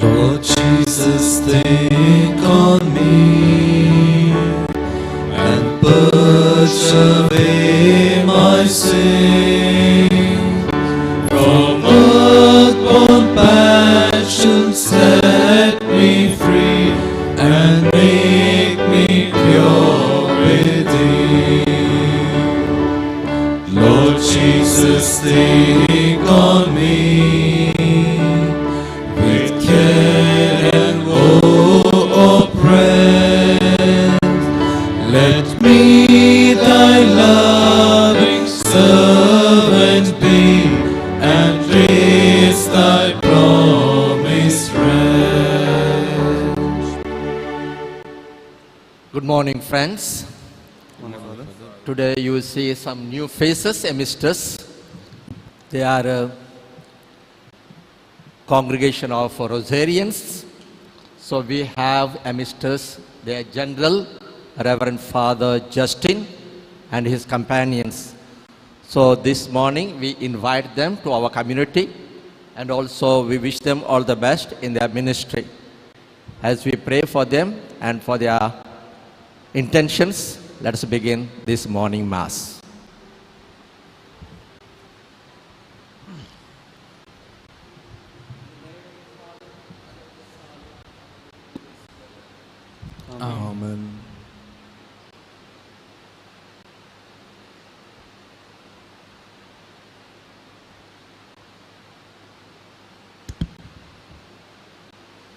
Lord Jesus, think on me and purge away my sin. From earthborn passions set me free and make me pure within. Lord Jesus, think on me with care and woe oppressed. Let me thy loving servant be and raise thy promised rest. Good morning, friends. Today you will see some new faces amidst us. They are a congregation of Rosarians. So we have amidst us their General, Reverend Father Justin and his companions. So this morning we invite them to our community and also we wish them all the best in their ministry. As we pray for them and for their intentions, let us begin this morning Mass. Amen.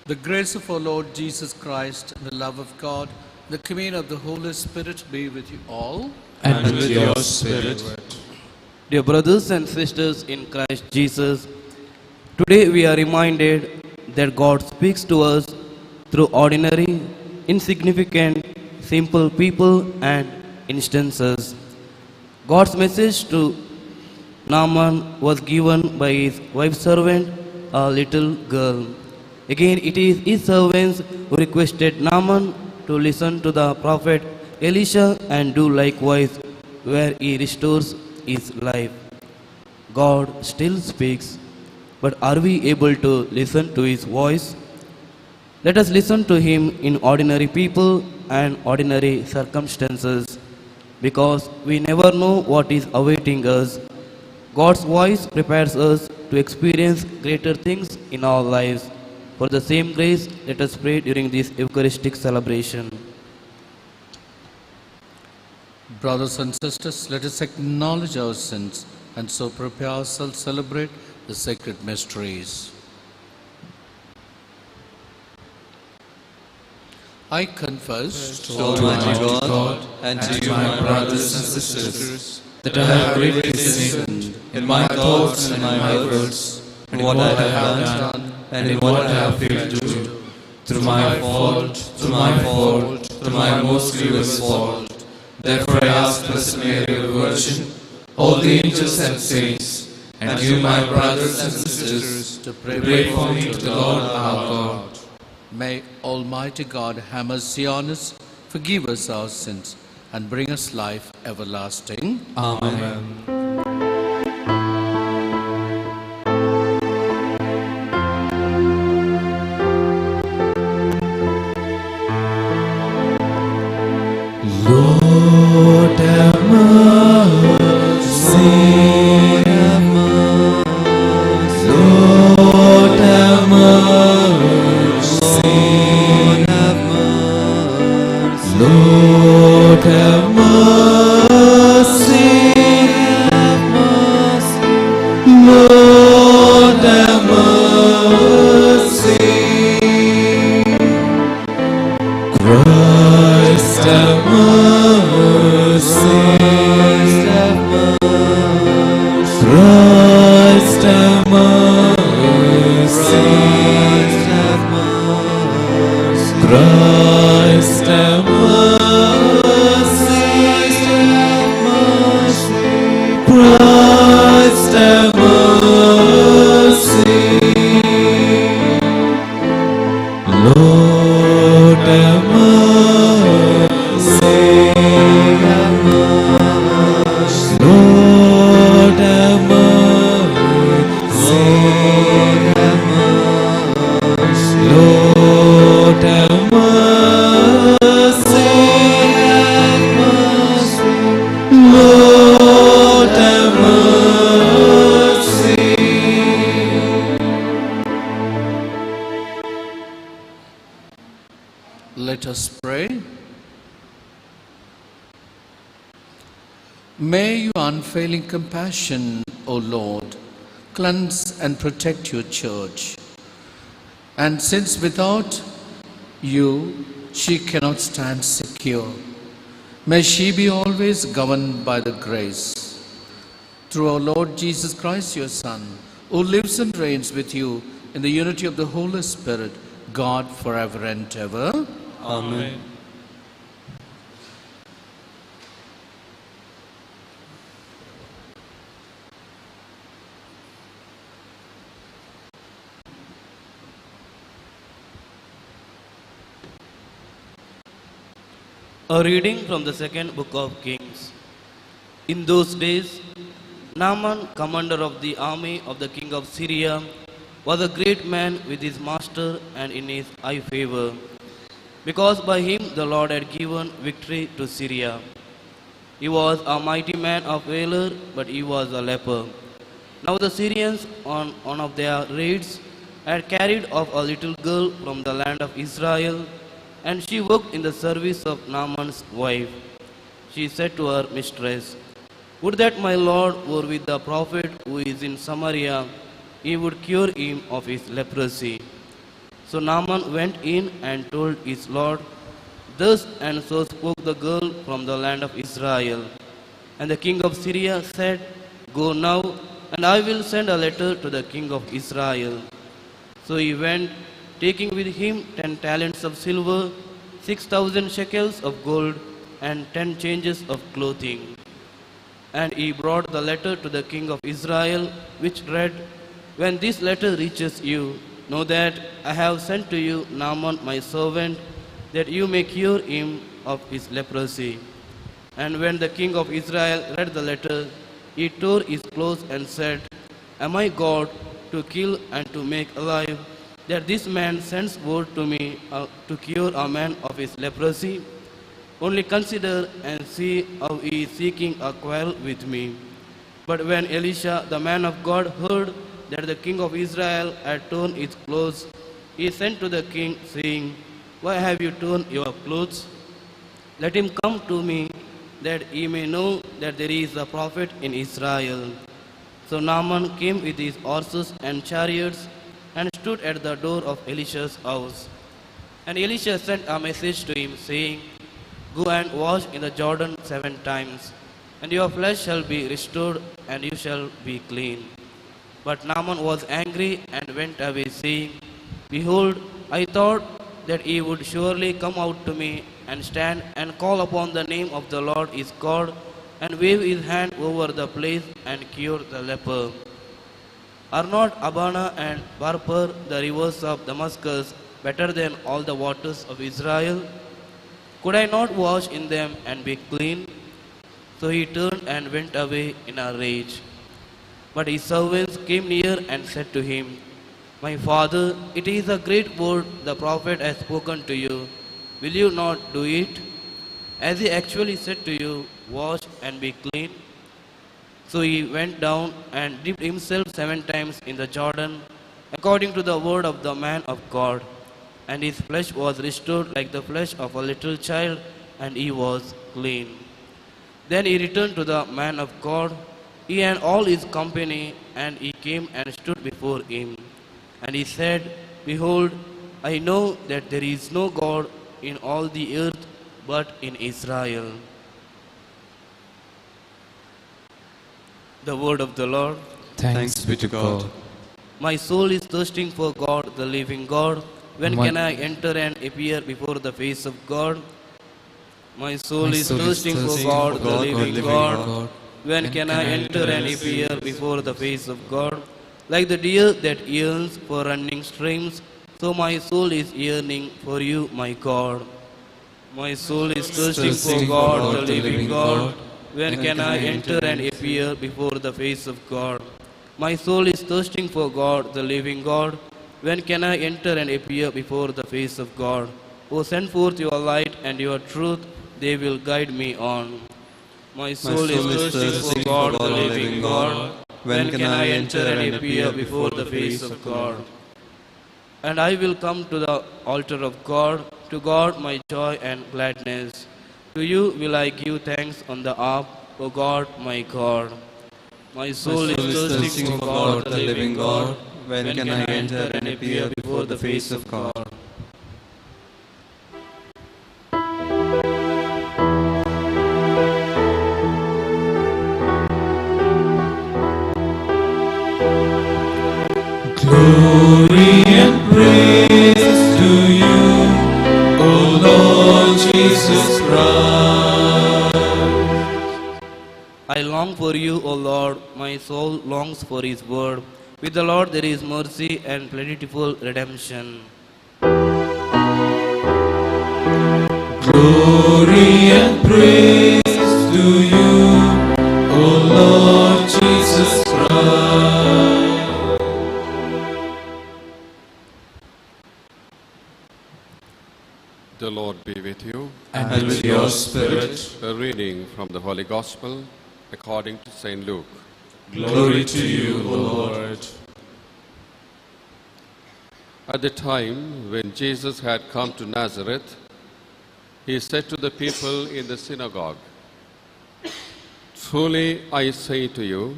The grace of our Lord Jesus Christ, the love of God, the communion of the Holy Spirit be with you all. And with your spirit. Dear brothers and sisters in Christ Jesus, today we are reminded that God speaks to us through ordinary, insignificant, simple people and instances. God's message to Naaman was given by his wife's servant, a little girl. Again, it is his servants who requested Naaman to listen to the prophet Elisha and do likewise, where he restores his life. God still speaks, but are we able to listen to his voice? Let us listen to him in ordinary people and ordinary circumstances, because we never know what is awaiting us. God's voice prepares us to experience greater things in our lives. For the same grace, let us pray during this Eucharistic celebration. Brothers and sisters, let us acknowledge our sins and so prepare ourselves to celebrate the sacred mysteries. I confess To Almighty God and to you, my brothers and sisters, that I have greatly sinned in my thoughts and in my words, in what I have done and in what I have failed to do, through my fault, through my most grievous fault. Therefore I ask Blessed Mary, the Virgin, all the angels and saints, and you, my brothers and sisters, to pray for me to the Lord our God. May Almighty God have mercy on us, forgive us our sins, and bring us life everlasting. Amen. Lord have mercy, Lord have mercy, Lord have mercy, Lord have mercy, Christ have mercy, Christ have mercy, Christ have mercy, Christ have mercy, Lord have mercy, Lord have mercy, Let us pray. May your unfailing compassion, O Lord, cleanse and protect your church. And since without you she cannot stand secure, may she be always governed by the grace. Through our Lord Jesus Christ, your Son, who lives and reigns with you in the unity of the Holy Spirit, God forever and ever. Amen. A reading from the second book of Kings. In those days, Naaman, commander of the army of the king of Syria, was a great man with his master and in his high favor, because by him the Lord had given victory to Syria. He was a mighty man of valor, but he was a leper. Now the Syrians, on one of their raids, had carried off a little girl from the land of Israel, and she worked in the service of Naaman's wife. She said to her mistress, "Would that my Lord were with the prophet who is in Samaria, he would cure him of his leprosy." So Naaman went in and told his Lord, "Thus and so spoke the girl from the land of Israel." And the king of Syria said, "Go now, and I will send a letter to the king of Israel." So he went, taking with him 10 talents of silver, 6,000 shekels of gold, and 10 changes of clothing. And he brought the letter to the king of Israel, which read, "When this letter reaches you, know that I have sent to you Naaman my servant, that you may cure him of his leprosy." And when the king of Israel read the letter, he tore his clothes and said, "Am I God to kill and to make alive, that this man sends word to me to cure a man of his leprosy? Only consider and see how he is seeking a quarrel with me." But when Elisha, the man of God, heard that the king of Israel had torn his clothes, he sent to the king, saying, "Why have you torn your clothes? Let him come to me, that he may know that there is a prophet in Israel." So Naaman came with his horses and chariots, and stood at the door of Elisha's house. And Elisha sent a message to him, saying, "Go and wash in the Jordan 7 times, and your flesh shall be restored, and you shall be clean." But Naaman was angry and went away, saying, "Behold, I thought that he would surely come out to me and stand and call upon the name of the Lord his God, and wave his hand over the place and cure the leper. Are not Abana and Barpur, the rivers of Damascus, better than all the waters of Israel? Could I not wash in them and be clean?" So he turned and went away in a rage. But his servants came near and said to him, "My father, it is a great word the prophet has spoken to you. Will you not do it? Has he actually said to you, 'Wash and be clean'?" So he went down and dipped himself 7 times in the Jordan, according to the word of the man of God. And his flesh was restored like the flesh of a little child, and he was clean. Then he returned to the man of God, he and all his company, and he came and stood before him. And he said, "Behold, I know that there is no God in all the earth but in Israel." The word of the Lord. Thanks be to God. My soul is thirsting for God, the living God. When can I enter and appear before the face of God? My soul is thirsting for God, the living God. When can I enter and appear before the face of God? Like the deer that yearns for running streams, so my soul is yearning for you, my God. My soul is thirsting for God, the living God. When can I enter and appear before the face of God? My soul is thirsting for God, the living God. When can I enter and appear before the face of God? O send forth your light and your truth, they will guide me on. My soul is thirsting for God, the living God. When can I enter and appear before the face of God? And I will come to the altar of God, to God my joy and gladness. To you will I give thanks on the harp, O God, my God. My soul is thirsting for God, the living God. When can I enter and appear before the face of God? Glory and praise to you, O Lord Jesus Christ. I long for you, O Lord, my soul longs for his word. With the Lord there is mercy and plentiful redemption. Glory and praise to you, O Lord Jesus Christ. The Lord be with you. And with your spirit. A reading from the Holy Gospel according to St. Luke. Glory to you, O Lord. At the time when Jesus had come to Nazareth, he said to the people in the synagogue, "Truly I say to you,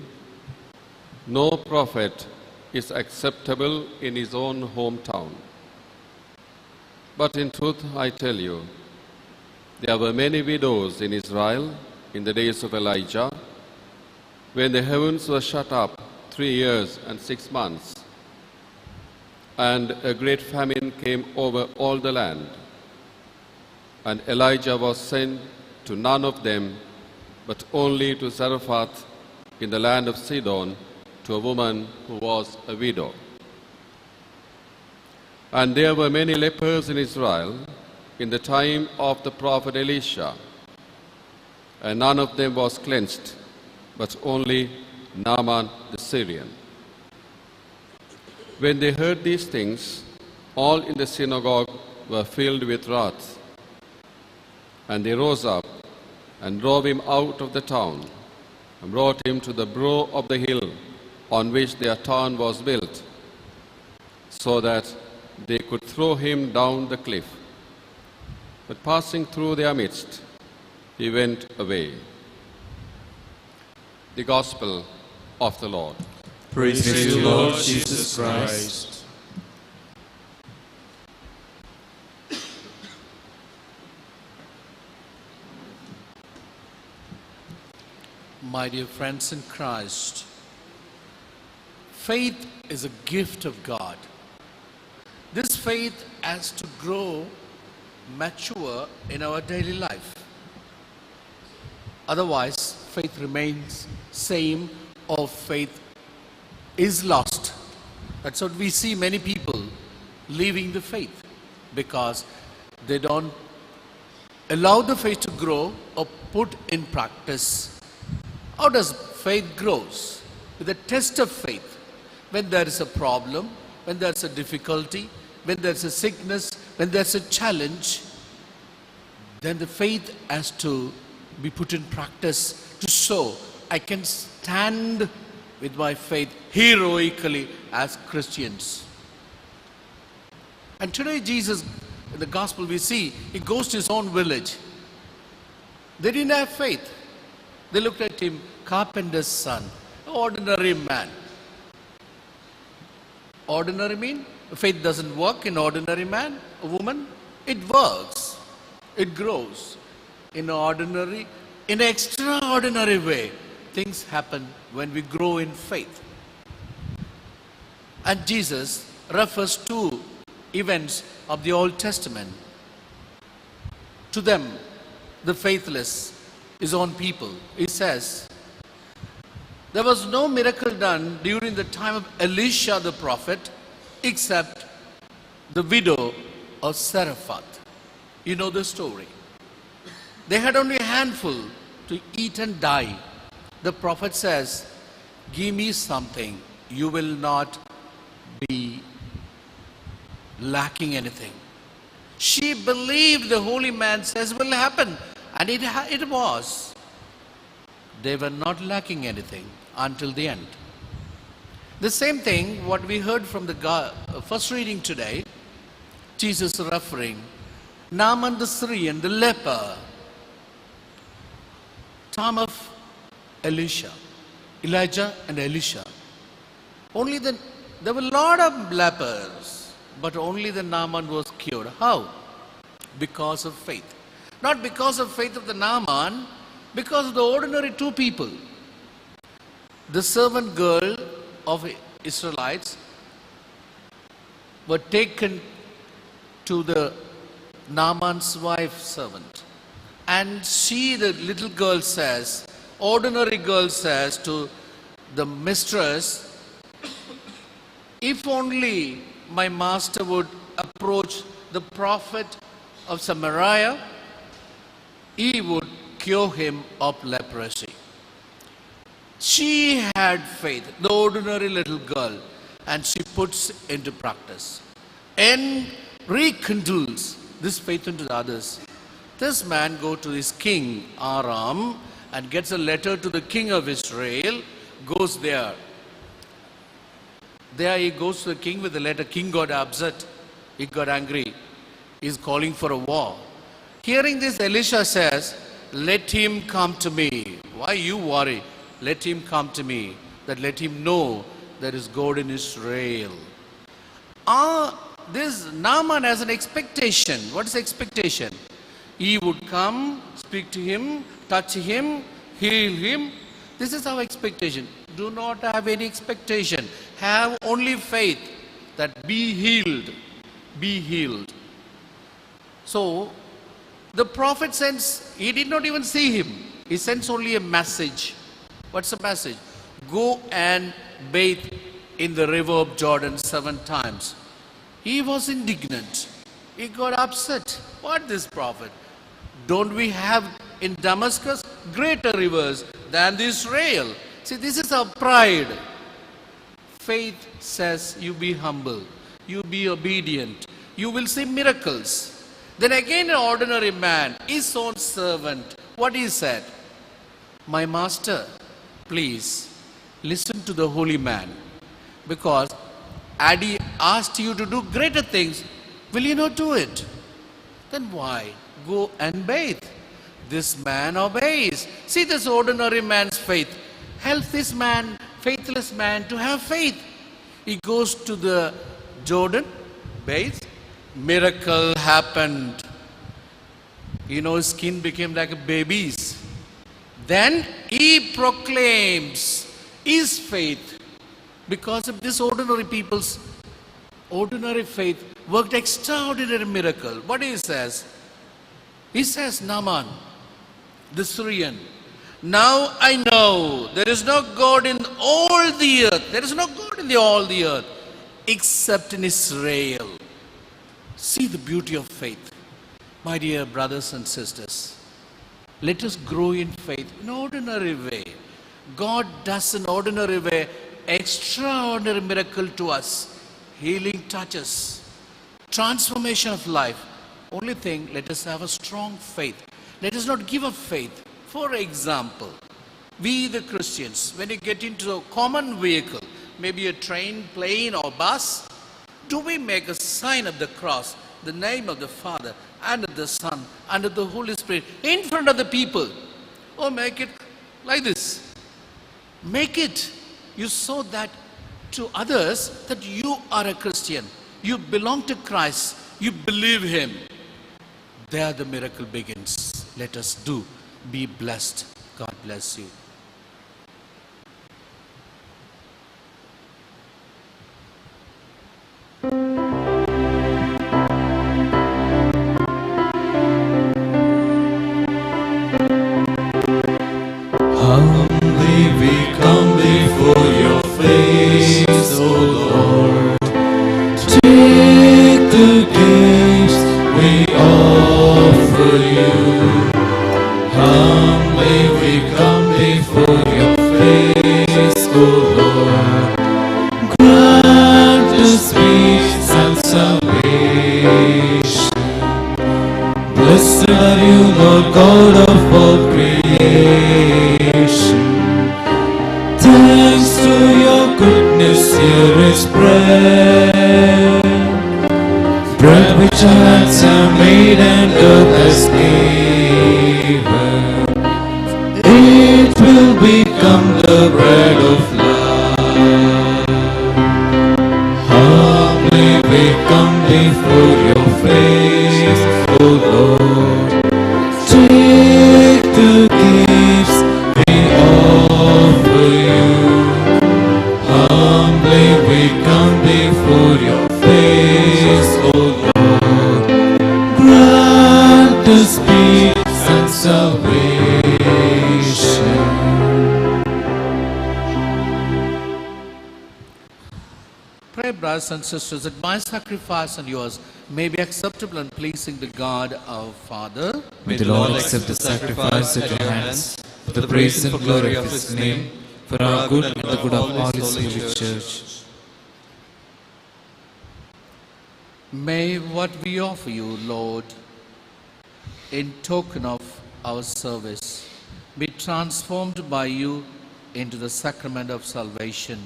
no prophet is acceptable in his own hometown. But in truth I tell you, there were many widows in Israel in the days of Elijah, when the heavens were shut up 3 years and 6 months, and a great famine came over all the land. And Elijah was sent to none of them, but only to Zarephath in the land of Sidon, to a woman who was a widow. And there were many lepers in Israel in the time of the prophet Elisha, and none of them was cleansed, but only Naaman the Syrian." When they heard these things, all in the synagogue were filled with wrath. And they rose up and drove him out of the town, and brought him to the brow of the hill on which their town was built, so that they could throw him down the cliff. But passing through their midst, he went away. The Gospel of the Lord. Praise to you, Lord Jesus Christ. My dear friends in Christ, faith is a gift of God. This faith has to grow, mature in our daily life. Otherwise, faith remains same, or faith is lost. That's what we see many people leaving the faith because they don't allow the faith to grow or put in practice. How does faith grows? With a test of faith. When there is a problem, when there's a difficulty, when there's a sickness, when there's a challenge, then the faith has to be put in practice to show I can stand with my faith heroically as Christians. And today Jesus, in the gospel we see, he goes to his own village. They didn't have faith. They looked at him, carpenter's son, ordinary man. Ordinary mean? Faith doesn't work in ordinary man, a woman. It works. It grows. In ordinary, in an extraordinary way, things happen when we grow in faith. And Jesus refers to events of the Old Testament. To them, the faithless, his own people. He says, there was no miracle done during the time of Elisha the prophet, except the widow of Zarephath. You know the story. They had only a handful to eat and die. The prophet says, give me something, you will not be lacking anything. She believed the holy man says will happen, and it was. They were not lacking anything until the end. The same thing what we heard from the first reading today, Jesus referring Naaman the Syrian, the leper, time of Elijah and Elisha. There were a lot of lepers, but only the Naaman was cured. How? Because of faith. Not because of faith of the Naaman, because of the ordinary two people. The servant girl of Israelites were taken to the Naaman's wife servant. And she, the little girl says, ordinary girl says to the mistress, if only my master would approach the prophet of Samaria, he would cure him of leprosy. She had faith, the ordinary little girl, and she puts into practice and rekindles this faith into the others. This man goes to his king, Aram, and gets a letter to the king of Israel, goes there. There he goes to the king with the letter. King got upset. He got angry. He's calling for a war. Hearing this, Elisha says, let him come to me. Why you worry? Let him come to me. That let him know there is God in Israel. This Naaman has an expectation. What is expectation? He would come, speak to him, touch him, heal him. This is our expectation. Do not have any expectation. Have only faith that be healed. Be healed. So, the prophet sends, he did not even see him. He sends only a message. What's the message? Go and bathe in the river of Jordan 7 times. He was indignant. He got upset. What this prophet? Don't we have in Damascus greater rivers than the Israel? See, this is our pride. Faith says you be humble, you be obedient, you will see miracles. Then again an ordinary man, his own servant, what he said? My master, please listen to the holy man, because had he asked you to do greater things, will you not do it? Then why? Go and bathe. This man obeys. See this ordinary man's faith. Help this man, faithless man, to have faith. He goes to the Jordan, bathes. Miracle happened. His skin became like a baby's. Then he proclaims his faith. Because of this ordinary people's ordinary faith worked extraordinary miracle. What he says? He says, Naaman, the Syrian, now I know there is no God in all the earth. There is no God in all the earth except in Israel. See the beauty of faith. My dear brothers and sisters, let us grow in faith in ordinary way. God does in ordinary way extraordinary miracle to us. Healing touches, transformation of life. Only thing, let us have a strong faith. Let us not give up faith. For example, we the Christians, when you get into a common vehicle, maybe a train, plane or bus, do we make a sign of the cross, the name of the Father and of the Son and of the Holy Spirit in front of the people? Or make it like this. Make it. You show that to others that you are a Christian. You belong to Christ. You believe Him. There the miracle begins. Let us do. Be blessed. God bless you. Humbly we come before your face, O Lord. Take the gifts we offer you. Humbly we come before your face, O Lord. Grant us peace and salvation. Blessed are you, Lord God of all creation. Thanks to your goodness, here is bread. Bread which hands have made and earth has given, it will become the bread of life. Humbly we come before your face, O Lord. Take the gifts we offer you. Humbly we come before your face, O Lord. Grant us peace and salvation. Pray, brothers and sisters, that my sacrifice and yours may be acceptable and pleasing to God our Father. May the Lord accept the sacrifice at your hands for the praise and glory of his name, for our good and the good of all his holy church. May what we offer you, Lord, in token of our service, be transformed by you into the sacrament of salvation.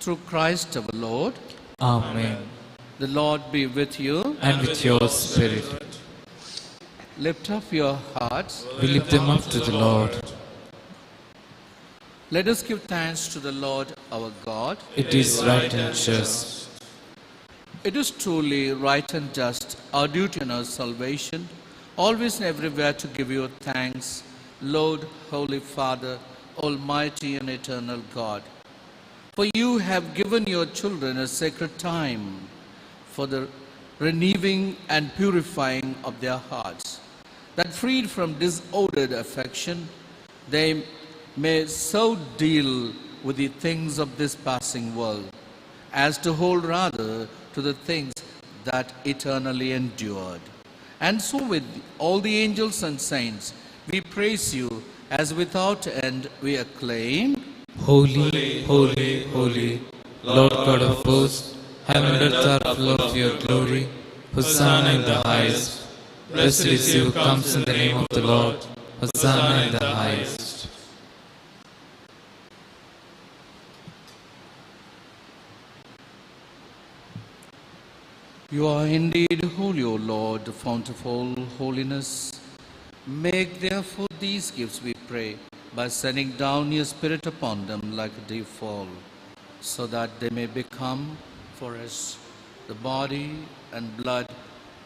Through Christ our Lord. Amen. The Lord be with you. And with your spirit. Lift up your hearts. We lift them up to the Lord. Let us give thanks to the Lord our God. It is right and just. It is truly right and just, our duty and our salvation, always and everywhere to give you thanks, Lord, Holy Father, Almighty and eternal God. For you have given your children a sacred time for the renewing and purifying of their hearts, that freed from disordered affection, they may so deal with the things of this passing world, as to hold rather to the things that eternally endured. And so with all the angels and saints, we praise you, as without end we acclaim, Holy, holy, holy, Lord God of hosts, heaven and earth are full of your glory. Hosanna in the highest. Blessed is he who comes in the name of the Lord. Hosanna in the highest. You are indeed holy, O Lord, the fount of all holiness. Make therefore these gifts, we pray, by sending down your Spirit upon them like a dew fall, so that they may become for us the body and blood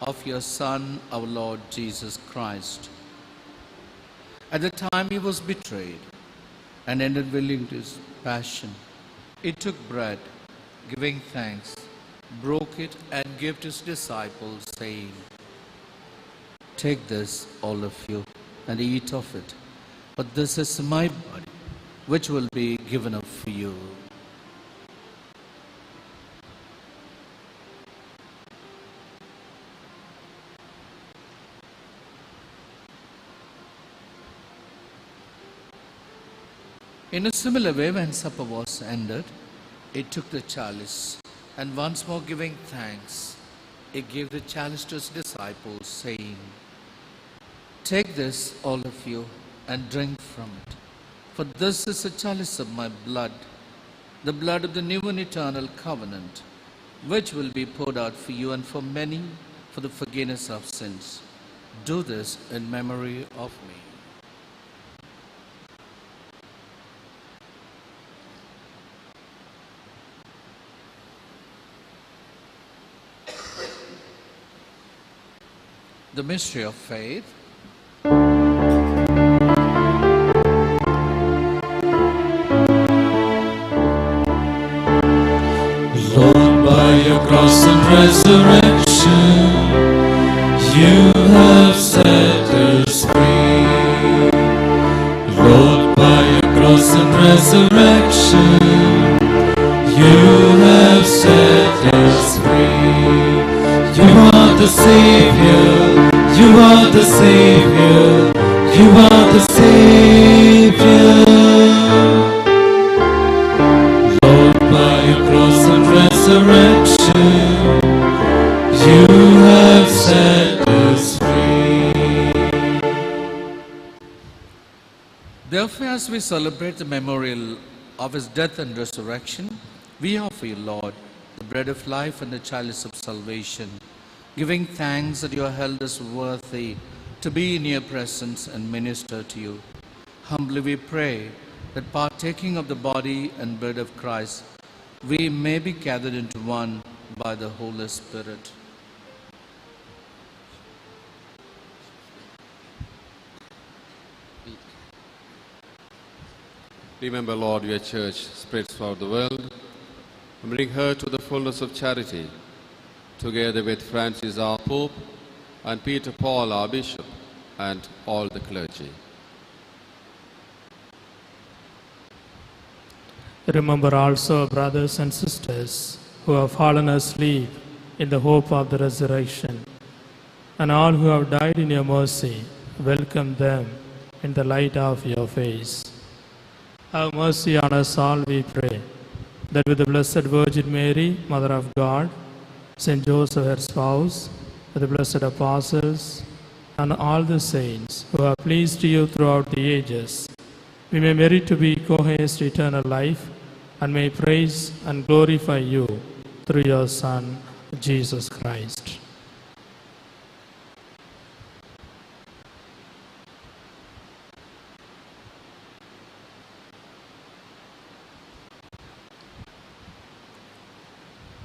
of your Son, our Lord Jesus Christ. At the time he was betrayed and ended willing to his passion, he took bread, giving thanks, broke it and gave to his disciples, saying, "Take this, all of you, and eat of it. But this is my body, which will be given up for you." In a similar way, when supper was ended, he took the chalice, and once more giving thanks, he gave the chalice to his disciples, saying, "Take this, all of you, and drink from it. For this is the chalice of my blood, the blood of the new and eternal covenant, which will be poured out for you and for many for the forgiveness of sins. Do this in memory of me." The mystery of faith. Lord, by your cross and resurrection, you have set us free. Lord, by your cross and resurrection, you have set us free. You are the Savior, you are the Savior, you are the Savior. Lord, by your cross and resurrection, you have set us free. Therefore, as we celebrate the memorial of his death and resurrection, we offer you, Lord, the bread of life and the chalice of salvation. giving thanks that you have held us worthy to be in your presence and minister to you. Humbly we pray that partaking of the body and blood of Christ, we may be gathered into one by the Holy Spirit. Remember, Lord, your church spreads throughout the world, and bring her to the fullness of charity, together with Francis our Pope, and Peter Paul our Bishop, and all the clergy. Remember also brothers and sisters who have fallen asleep in the hope of the resurrection, and all who have died in your mercy. Welcome them in the light of your face. Have mercy on us all, we pray, that with the Blessed Virgin Mary, Mother of God, Saint Joseph, her spouse, with the blessed apostles, and all the saints who have pleased you throughout the ages, we may merit to be co-heirs to eternal life, and may praise and glorify you through your Son, Jesus Christ.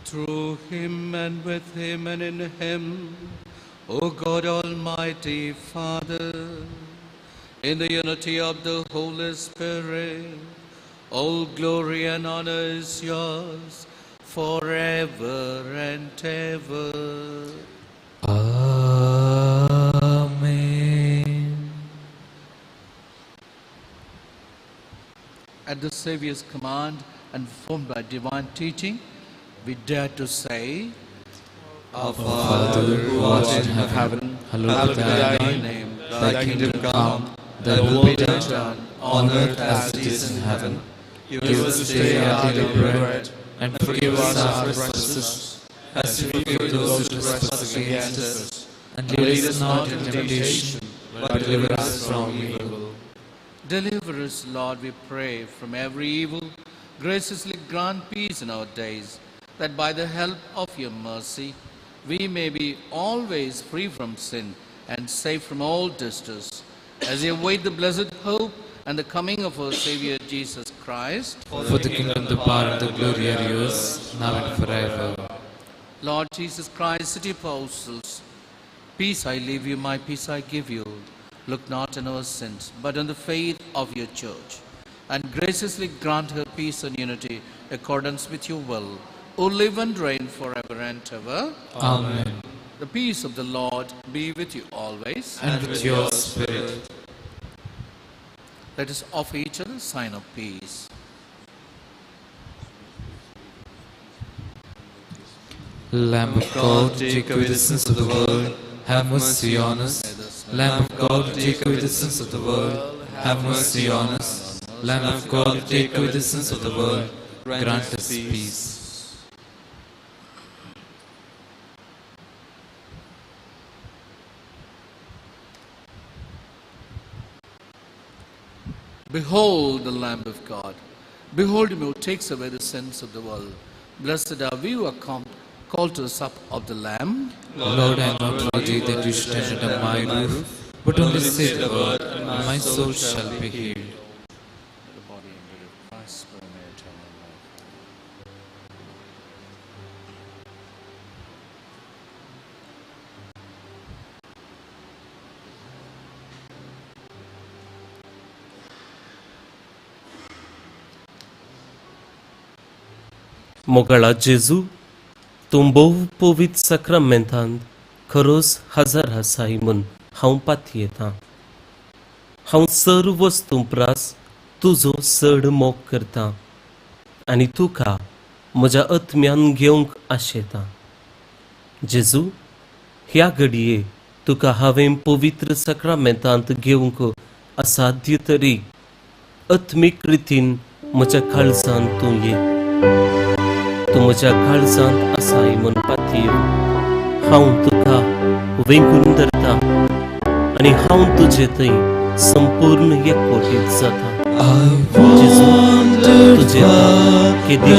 Through him and with him and in him, O God Almighty Father, in the unity of the Holy Spirit, all glory and honor is yours forever and ever. Amen. At the Saviour's command and formed by divine teaching, we dare to say, Our Father, who art in heaven, hallowed be thy name. Thy kingdom come, thy will be done, on earth as it is in heaven. Give us this day our daily bread, and forgive us our trespasses, as we forgive those who trespass against us. And lead us not into temptation, but deliver us from evil. Deliver us, Lord, we pray, from every evil. Graciously grant peace in our days, that by the help of your mercy, we may be always free from sin and safe from all distress, as we await the blessed hope and the coming of our Savior Jesus Christ. For the kingdom, the power, and the glory are yours, now and forever. Lord Jesus Christ, city apostles, peace I leave you, my peace I give you. Look not on our sins, but on the faith of your church, and graciously grant her peace and unity, accordance with your will, who live and reign forever and ever. Amen. The peace of the Lord be with you always. And with your spirit. Let us offer each other a sign of peace. Lamb of God, take away the sins of the world, have mercy on us. Lamb of God, take away the sins of the world, have mercy on us. Lamb of God, take away the sins of the world, grant us peace. Behold the Lamb of God. Behold him who takes away the sins of the world. Blessed are we who are called to the supper of the Lamb. Lord, I am not worthy that you should enter under my roof, but only say the word, and my soul shall be healed. The body and blood of Christ for my eternal life. मोगळा जेजू तूं भोव पवित्र सक्रमेंतांत खरोच हजर आसाय म्हूण हांव पातयेतां. हांव सर्व वस्तू प्रास तुजो चड मोग करतां आनी तुका म्हज्या आत्म्यान घेवंक आशेतां. जेजू, ह्या घडये तुका हांवें पवित्र सक्रमेंतांत घेवंक असाध्य तरी आत्मीक रितीन म्हज्या काळजांत तूं ये. तूं म्हज्या काळजांत आसाय म्हूण पातयो. हांव तुका वेंगून धरतां आनी हांव तुजे थंय संपूर्ण एकवटीत जाता. जेजू, तुजे केदी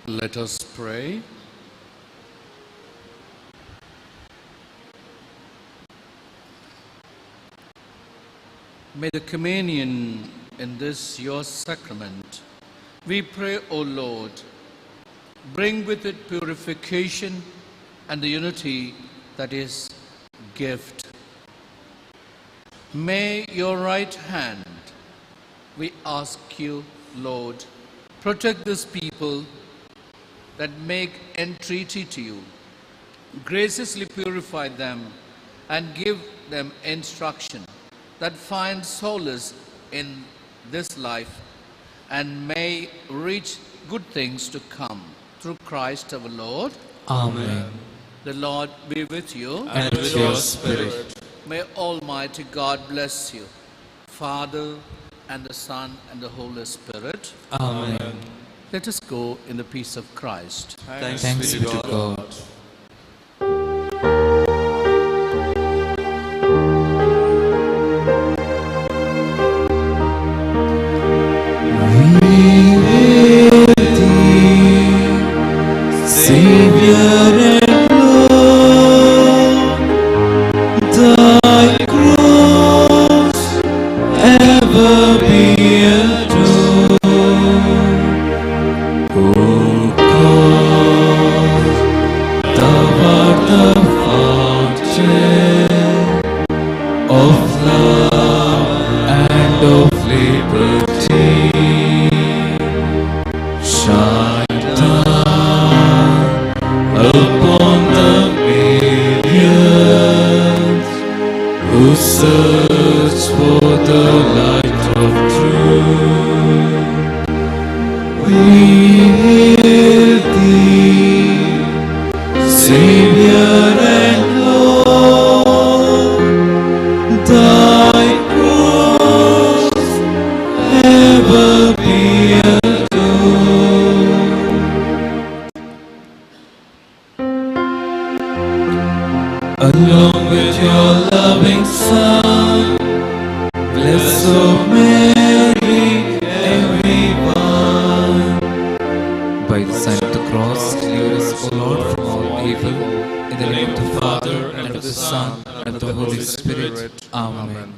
Let us pray. May the communion in this your sacrament, we pray, O Lord, bring with it purification and the unity that is gift. May your right hand, we ask you, Lord, protect this people that make entreaty to you. Graciously purify them and give them instruction that find solace in this life and may reach good things to come. Through Christ our Lord. Amen. The Lord be with you. And with your spirit. May Almighty God bless you, Father and the Son and the Holy Spirit. Amen. Let us go in the peace of Christ. Thanks be to God. Savior and Lord, thy cross ever be adored. O God, thou art the fountain of love and of liberty. Shine upon the millions who search for the light of truth. We hail thee, Savior and Lord, thy cross ever be adored. Along with your loving Son, bless, O Mary, everyone. By the sign of the cross, deliver us, O Lord, from all evil. In the name of the Father, and of the Son, and of the Holy Spirit. Amen.